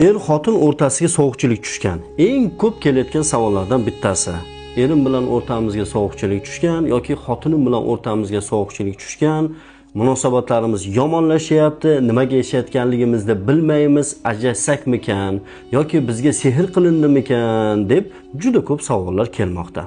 Er xotin o'rtasiga sovuqchilik tushgan. Eng ko'p kelayotgan savollardan bittasi. Erim bilan o'rtamizga sovuqchilik tushgan yoki xotinim bilan o'rtamizga sovuqchilik tushgan. Munosabatlarimiz yomonlashyapti, nimaga yashayotganligimizni bilmaymiz, ajrashsakmikan yoki bizga sehr qilindimikan deb juda ko'p savollar kelmoqda.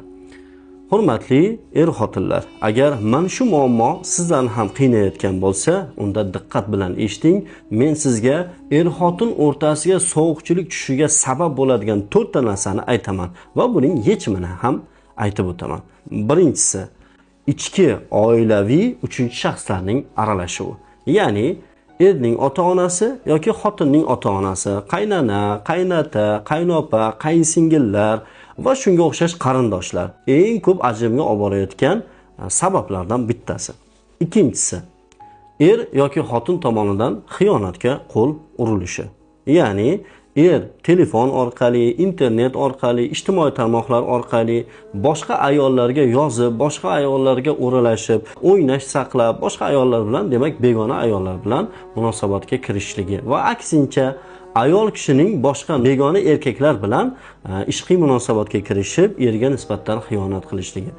Hurmatli er-xotinlar, agar mana shu muammo sizlarni ham qiynayotgan bo'lsa, unda diqqat bilan eshiting. Men sizga er-xotin o'rtasiga sovuqchilik tushishiga sabab bo'ladigan 4 ta narsani aytaman va buning yechimini ham aytib o'taman. Birinchisi, ichki oilaviy uchinchi shaxslarning aralashuvi. Ya'ni erning ota-onasi yoki xotinning ota-onasi, qaynana, qaynota, qaynopa, qaynsingillar va shunga o'xshash qarindoshlar eng ko'p ajrimga olib borayotgan sabablardan bittasi. Ikkinchisi, er yoki xotin tomonidan xiyonatga qo'l urilishi. Ya'ni er telefon orqali, internet orqali, ijtimoiy tarmoqlar orqali boshqa ayollarga yozib, boshqa ayollarga o'ralashib, o'ynash saqlab, boshqa ayollar bilan, demak begona ayollar bilan munosabatga kirishligi va aksincha ayol kishining boshqa begona erkaklar bilan ishqiy munosabatga kirishib, erga nisbatan xiyonat qilishligi.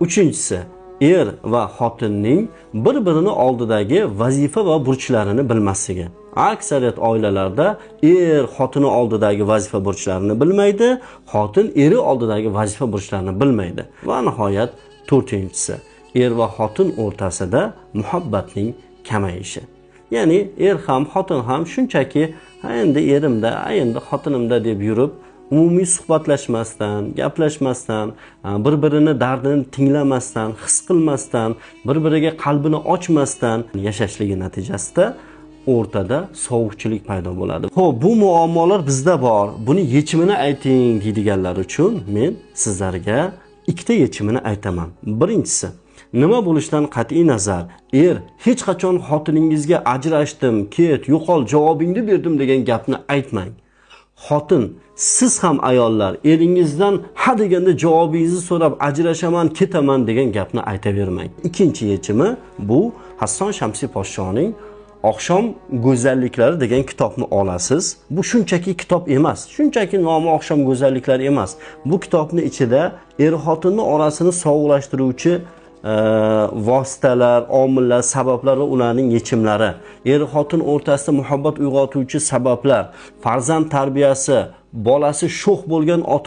Uchinchisi, er va xotinning bir-birini oldidagi vazifa va burchlarini bilmasligi. Aksariyat oilalarda er xotini oldidagi vazifa burchlarini bilmaydi, xotin eri oldidagi vazifa burchlarini bilmaydi. Va nihoyat to'rtinchisi, er va xotin o'rtasida muhabbatning kamayishi. Ya'ni er ham xotin ham shunchaki endi erimda, endi xotinimda deb yurib, umumiy suhbatlashmasdan, gaplashmasdan, bir-birini dardini tinglamasdan, his qilmasdan, bir-biriga qalbini ochmasdan yashashligi natijasida o'rtada sovuqchilik paydo bo'ladi. Xo'p, bu muammolar bizda bor. Buni yechimini ayting deydiganlar uchun men sizlarga ikkita yechimini aytaman. Birinchisi, nima bo'lishidan qat'iy nazar, er hech qachon xotiningizga ajrashdim, ket, yo'qol, javobingni berdim degan gapni aytmang. Xotin, siz ham ayollar eringizdan ha deganda javobingizni so'rab ajrashaman, ketaman degan gapni aytavermang. Ikkinchi yechimi bu Hasson Shamsiy podshoning Oqshom go'zalliklari degan kitobni olasiz. Bu shunchaki kitob emas, shunchaki nomi Oqshom go'zalliklari emas. Bu kitobning ichida er-xotinning orasini sovuqlashtiruvchi vositalar, omillar, sabablar va ularning yechimlari, er-xotin o'rtasida muhabbat uyg'otuvchi sabablar, farzand tarbiyasi, bolasi sho'x bo'lgan ota